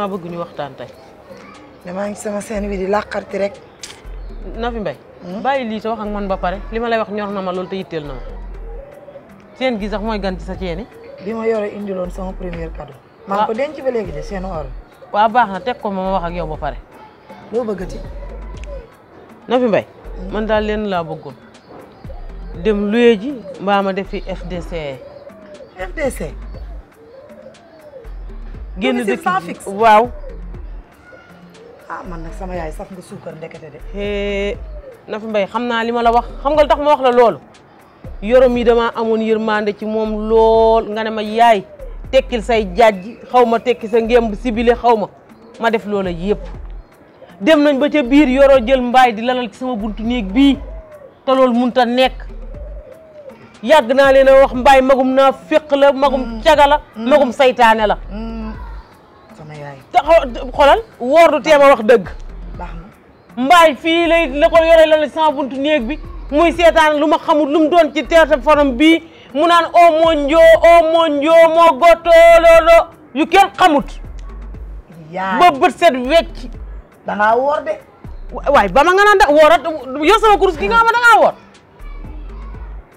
damaa bëgg ñu waxtaan tey. damaa ngi sama seen wi di làqarti rek. Nafi Mbaye. bàyyi lii te wax ak man ba pare li ma lay wax ñor na ma loolu te yitteel na ma. seen gi sax mooy gan ci sa ceeni. bi ma yore indiloon sama premier cadeau. maa ngi ko denc ba léegi de seen or. waaw baax na teg ko ma wax ak yow ba pare. loo bëggati. Nafi Mbaye. man daal leen laa bëggoon. dem luye ji mbaa ma def fi FDC. FDC. génn dëkk sans fixe. waaw. ah man nag sama yaay saf nga suukar ndekete de. Nafi Mbaye xam naa li ma la wax xam nga lu tax ma wax la loolu. yorom yi dama amoon yërmande ci moom lool nga ne ma yaay tekkil say jaaj xaw ma tekki sa ngemb sibile xaw ma def loola yëpp. dem nañ ba ca biir yoroo jël mbaay di lalal ci sama buntu néeg bii te loolu mënut a nekk. yàgg naa leen a wax mbaay magum naa féq la magum caga la magum saytaane la. sama yaay te xoolal woor du teem a wax dëgg. baax na mbaay fii la ko yore lalal ci sama buntu néeg bi muy seetaan lu ma xamul lu mu doon ci téléphone bii mu naan o monjo moo gotoololo yu kenn xamut. yaay ba bët set wecc. dangaa woor de. waay ba ma nga naan da woorat yow sama kurus gi nga xam ne dangaa woor.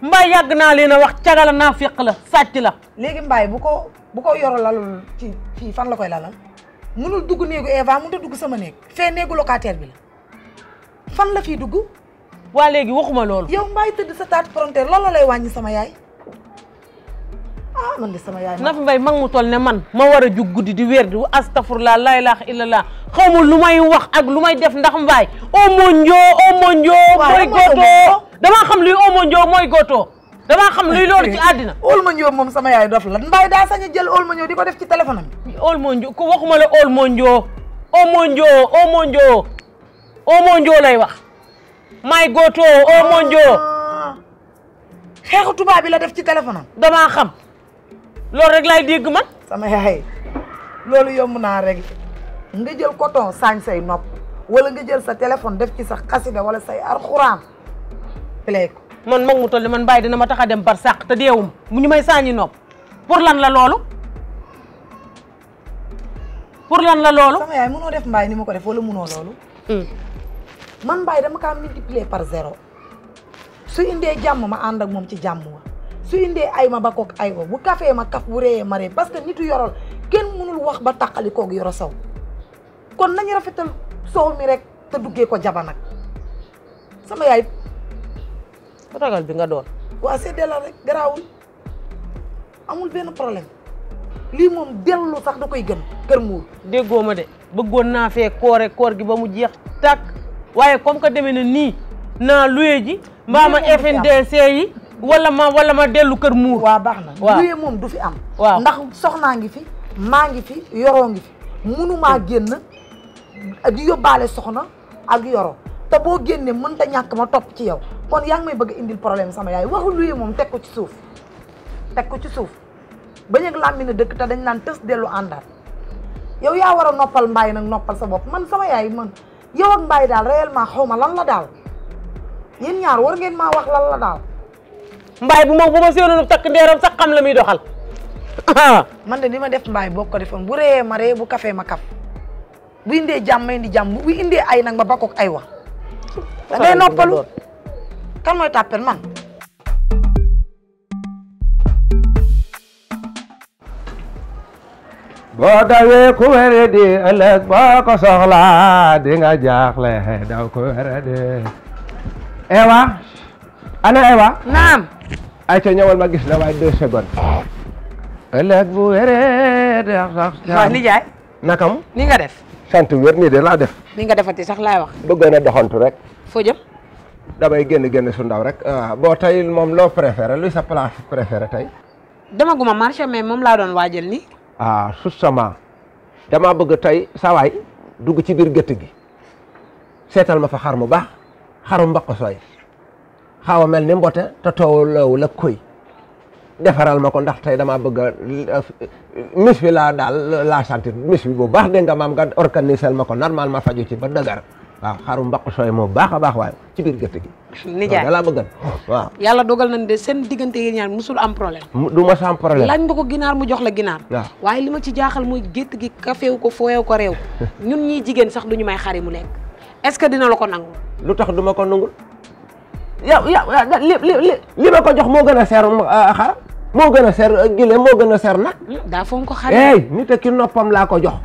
mbaay yàgg naa leen a wax cagala naa féq la sàcc la. léegi mbaay bu ko yoro lalul ci fii fan la koy lalal munul dugg néegu Eva mënut a dugg sama néeg fee néegu locataire bi la fan la fii dugg. waa léegi waxuma loolu. yow mbaay tëdd sa taat frontière loolu la lay wàññi sama yaay. man de sama yaay. Nafi Mbaye mag mu toll ne man ma war a jug guddi di wér di astafurlah laa ilaaha illallah xaw ma lu may wax ak lu may def ndax mbaay omonjo mooy goto damaa xam luy omonjo mooy goto damaa xam luy loolu ci àddina. omonjo moom sama yaay dof la mbaay daa sañ a jël omonjo di ko def ci téléphone am. omonjo ku waxuma la omonjo lay wax may goto omonjo xeexu tubaab bi la def ci téléphone am. damaa xam loolu rek laay dégg man. sama yaay loolu yomb naa rek nga jël coton saañ say nopp wala nga jël sa téléphone def ci sa xasida wala say alxuraan play ko. man mag mu toll man bàyyi dina ma tax a dem bar sàq te deewum mu ñu may saañi nopp pour lan la loolu. sama yaay mënoo def mbaay ni ma ko def wala mënoo loolu. man mbaay dama kaa multiplier par 0 su indee jàmm ma ànd ak moom ci jàmm wa su indee ay ma ba koog ay wa bu kafee ma kaf bu réyee ma ree parce que nitu yorol kenn mënul wax ba tàqali koog yoro saw kon nañu rafetal soow mi rek te duggee ko jaba nag sama yaay. ragal bi nga doon. waa seddee la rek garaawul amul benn problème lii moom dellu sax da koy gën kër muur. déggoo ma de bëggoon naa fee koor gi ba mu jeex tàkk waaye comme que demee na nii naa luye ji mbaa ma FNDC yi wala ma dellu kër muur. waaw baax na. waaw luye moom du fi am. waaw ndax soxnaa ngi fi maa ngi fi yoroo ngi fi munumaa génn di yóbbaale soxna ak yoro te boo génnee mënta ñàkk ma topp ci yow kon yaa ngi may bëgg indil problème sama yaay waxu luye moom teg ko ci suuf bañ ak làmmiñ dëkk te dañ naan tës dellu àndaat yow yaa war a noppal mbaay nag noppal sa bopp man sama yaay man yow ak mbaay daal réellement xaw ma lan la daal yéen ñaar war ngeen maa wax lan la daal. mbaay bu ma séenoon takk ndeeram sax xam la muy doxal. man de ni ma def mbaay boo ko defoon bu réyee ma ree bu kafee ma kaf bu indee jàmm ma indi jàmm bu indee ay nag ma bakkook ay wax da ngay noppalu kan mooy tàppel man. boo dawee ku wéré di ëllëg boo ko soxlaa di nga jaaxle daw ku wéré di. Ewa ana Ewa. naam. ay ca ñëwal ma gis la waaye 2 secondes. ëllëg bu wéree de sax. waaw nijaay. nakam. ni nga def. sant wér nii de laa def. ni nga defati sax laay wax. bëggoon a doxantu rek. foo jëm. damay génn su ndaw rek. boo tey moom loo préféré luy sa place préféré tey. demaguma marché mais moom laa doon waajal ni justement dama bëgg tey sawaay dugg ci biir gétt gi seetal ma fa xar mu baax xaru mbaq sooy xaw a mel ni mbote te tooloowu la koy defaral ma ko ndax tey dama bëgg mis bi laa daal laa sentir mis bi bu baax dégg nga maam nga organiser ma ko normal ma faju ci ba dëgër waaw xaru mbaq sooy moo baax a baax waaye ci biir gerte gi. nijaay da laa bëggan waaw. yàlla dogal nañ de seen diggante yéen ñaar musul am problème. du ma am problème. laaj nga ko ginaar mu jox la ginaar. waaw waaye li ma ci jaaxal mooy gétt gi kafeewu ko fooyewu ko réew. ñun ñii jigéen sax duñu may xari mu lekk. est-ce que dina la ko nangu. lu tax du ma ko nangul. yow li ma ko jox moo gën a seer xar moo gën a seer gile moo gën a seer nag. daa foog ko xari. nit ak ki noppam laa ko jox.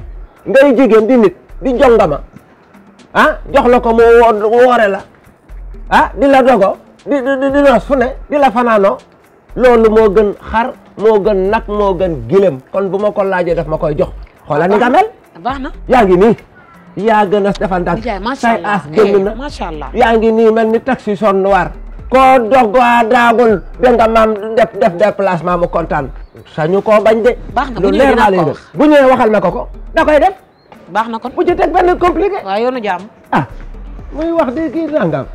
ngay jigéen di nit di jongama jox la ko mu woore la di la dogo di noos fu ne di la fanaanoo loolu moo gën xar moo gën nag moo gën gilem kon bu ma ko laajee daf ma koy jox xoolal ni nga mel. baax na yaa ngi nii yaa gën a defal ndànk say as gën na macha allah yaa ngi nii mel ni taxi son noir koo doggaa daagul da nga maam def déplacement mu kontaan sañu koo bañ de. baax na lu leer laa lay def bu ñëwee waxal ma ko da koy def. baax na kon bu ci teg benn compliqué. waaw yoonu jàmm. muy wax de kii nangam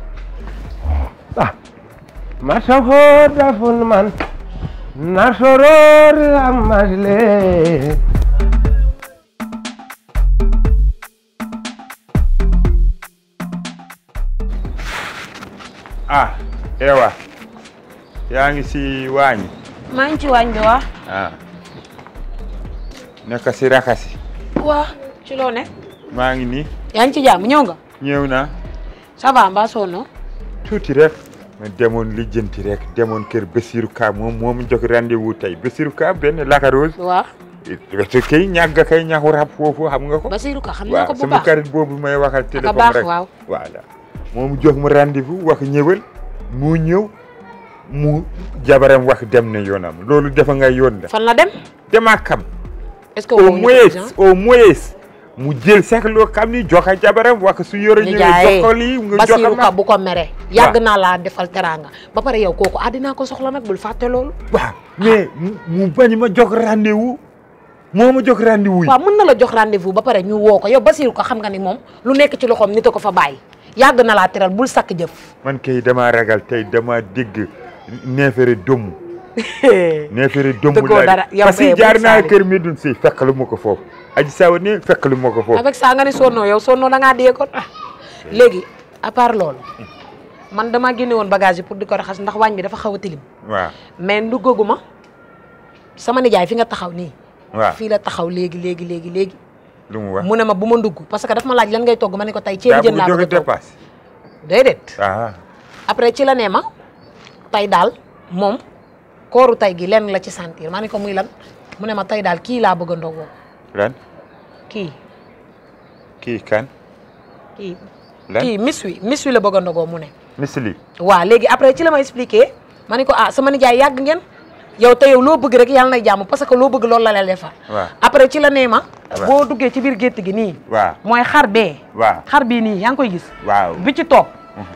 ma safoo dafun man na soror amasle. Ewa yaa ngi si waañ. maa ngi ci waañ bi waa. nekk si raxasi. waa ci loo ne. maa ngi nii. yaa ngi ci jàmm ñëw nga. ñëw naa. ça va mbaa sonn. tuuti rek. ma demoon lijjanti rek demoon kër Bassirou Ka moom jox rendez-vous tey Bassirou Ka benn Lakarose. waaw. wetu kay ñàgg kay ñaxu rab foofu xam nga ko. Bassirou Ka xam nga ko bu baax sama xarit boobu may waxal téléphone rek. waaw voilà moom jox ma rendez-vous wax ñëwal mu ñëw mu jabaram wax dem na yoonam loolu defa nga yoon la. fan la dem. dama xam. est-ce que au moins mu jël sax loo xam ni joxe jabaram wax su yore ñëwee jox ko lii nga jox Bassirou Ka bu ko mere. yàgg naa laa defal teraanga ba pare yow kooku àddina ko soxla nag bul fàtte loolu. waaw mais mu bañ ma jox rendez-vous moo ma jox rendez-vous yi. waaw mën na la jox rendez-vous ba pare ñu woo ko yow Bassirou Ka xam nga ni moom lu nekk ci loxoom nit a ko fa bàyyi yàgg na laa teral bul sakk jëf. man kay dama ragal tey dama dégg neefere domm. neefere domm dara yow parce que jaar naa kër Medoune Seye fekk lu ma ko foofu. aji sawa ne fekk lu ma ko foofu. avec ça nga ni sonnoo yow sonnoo da ngaa dee kon. léegi à part loolu man damaa génne woon bagage yi pour di ko raxas ndax waañ bi dafa xaw a tilim. waaw mais nduggaguma sama nijaay fi nga taxaw nii. waaw fii la taxaw léegi. lu mu wax mu ne ma bu ma ndugg parce que daf ma laaj lan ngay togg ma ne ko tey ceebu jën laa bëgg a togg dépasse. déedéet. ah. après ci la nee ma tey daal moom kooru tey gi lenn la ci sentir ma ne ko muy lan mu ne ma tey daal kii laa bëgg a ndogoo. lan. kii kan. kii mis wi la bëgg a ndogoo mu ne. misli. waaw léegi après ci la ma expliqué ma ne ko sama nijaay yàgg ngeen yow te yow loo bëgg rek yàlla nay jàmm parce que loo bëgg loolu la leen defar. waaw après ci la nee ma. boo duggee ci biir gétt gi nii. waaw mooy xar bee. waaw xar bii nii yaa ngi koy gis. waaw bi ci topp.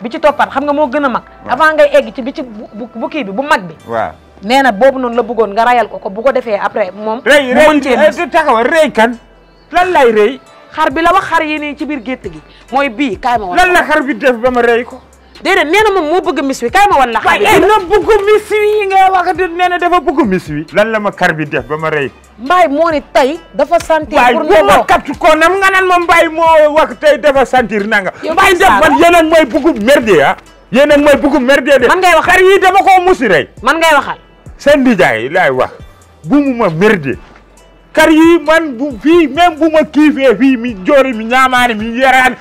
bi ci toppaat xam nga moo gën a mag. avant ngay egg ci bi ci bu kii bi bu mag bi. waaw nee na boobu noonu la bëggoon nga rayal ko bu ko defee après moom. rëy taxawal rëy kan lan lay rëy. xar bi la wax xar yi nii ci biir gétt gi mooy bii kaay ma wan. lan la xar bi def ba ma rëy ko. déedéet nee na moom moo bëgg mis wi kaay ma wan la. xar bi na bëgg mis wi nga wax nee na dafa bëgg mis wi. lan la ma xar bi def ba ma rëy. Mbaye moo ni tey dafa sentir. pour ne ma kaptu ko nam nga naan ma Mbaye moo wax tey dafa sentir nanga. Mbaye def man yéen ak mooy bëgg merde ah. yéen ak mooy bëgg merde de. man ngay wax xar yi dafa koo musi rey. man ngay waxal. seen ndijaay laay wax bu mu ma merde. kar yi man bu fii même bu ma kiifee fii mi joori mi ñaamaani mi yeraan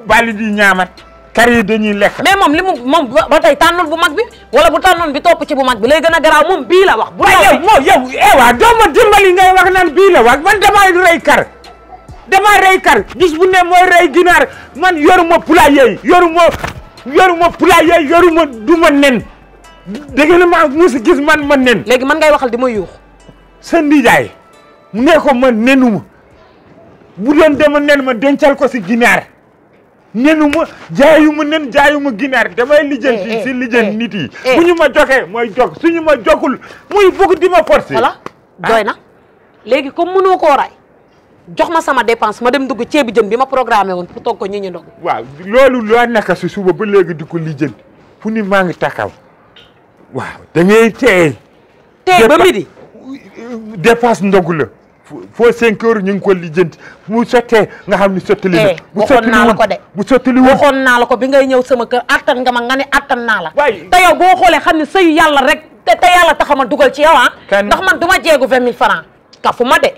bali di ñaamat kar yi dañuy lekk. mais moom li mu moom ba tey tànnoon bu mag bi wala bu tànnoon bi topp ci bu mag bi lay gën a garaaw moom bii la wax. bu yow ewa doo ma dimbali ngay wax naan bii la wax man damay rey kar damay rey kar gis bu ne mooy rey ginaar man yoruma poulailler yoruma poulailler yoruma du ma nen dégg nga ma musu gis man ma nen. léegi man ngay waxal di ma yuux. sa ndijaay mu ne ko man nenuma bu doon dema nen ma dencal ko si ginaar nenuma jaayuma nen jaayuma ginaar damay lijjanti si lijjanti nit yi bu ñu ma joxee mooy jog suñu ma jogul muy bëgg di ma forcer. voilà doy na léegi comme mënoo koo ray jox ma sama dépense ma dem dugg ceebu jën bi ma programmé woon pour toog ko ñi ñu ndog. waaw loolu loo naka si suba ba léegi di ko lijjanti fu ni maa ngi taxaw waaw da ngay teey ba midi. dépense ndogu la foo 5 heures ñu ngi ko lijjanti mu sottee nga xam ni sottali na. waxoon naa la ko de bu sottali woon waxoon naa la ko bi ngay ñëw sama kër attan nga ma nga ne attan naa la. waay te yow boo xoolee xam ne sëyu yàlla rek te yàlla tax ma dugal ci yow ah. ndax man du ma jeegu 20 000 francs kafu ma de.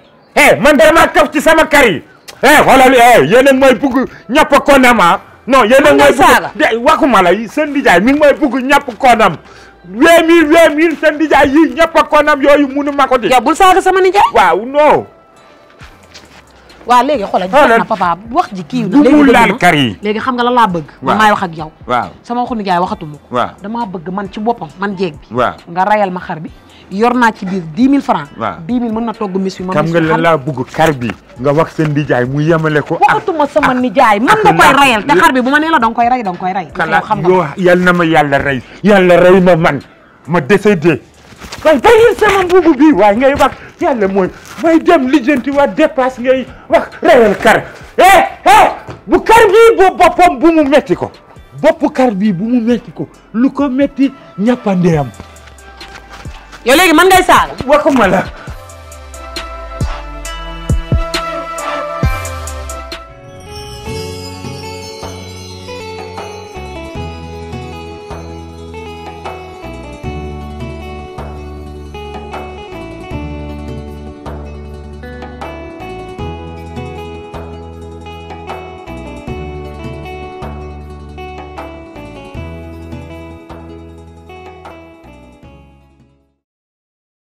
man dama kaf ci sama kar yi. xoolal yéen a ngi may bugg ñàpp konam ah. non yéen a ngi may bugg waxuma la seen nijaay mi ngi may bugg ñàpp konam. 20 000 seen nijaay yi ñàpp konam yooyu munu ma ko di. yow bul saaga sama nijaay. waaw non. waaw léegi xoolal gis na papa wax ji kii na. léegi laal kar yi léegi xam nga lan laa bëgg. man maay wax ak yow. waaw sama waxu nijaay waxatuma ko. waaw damaa bëgg man ci boppam man jéeg bi. waaw nga rayal ma xar bi. yor naa ci biir 10 000 francs. waaw 10 000 mën na togg mis wi. xam nga lan laa bëgg kar bi nga wax seen nijaay mu yemale ko. waxatuma sama nijaay mën nga koy rayal te xar bi bu ma nee la danga koy ray danga koy ray. xam nga yal na ma yàlla rey. yàlla rey ma man ma décédé. waaye bàyyi sama mbubu bi waaye ngay wax yàlla mooy may dem lijjanti waa dépasse ngay wax reyal kar. bu kar bii boo boppam bu mu metti ko. bopp kar bii bu mu metti ko lu ko metti ñàppandeyam. yow léegi man ngay saaga. waxuma la.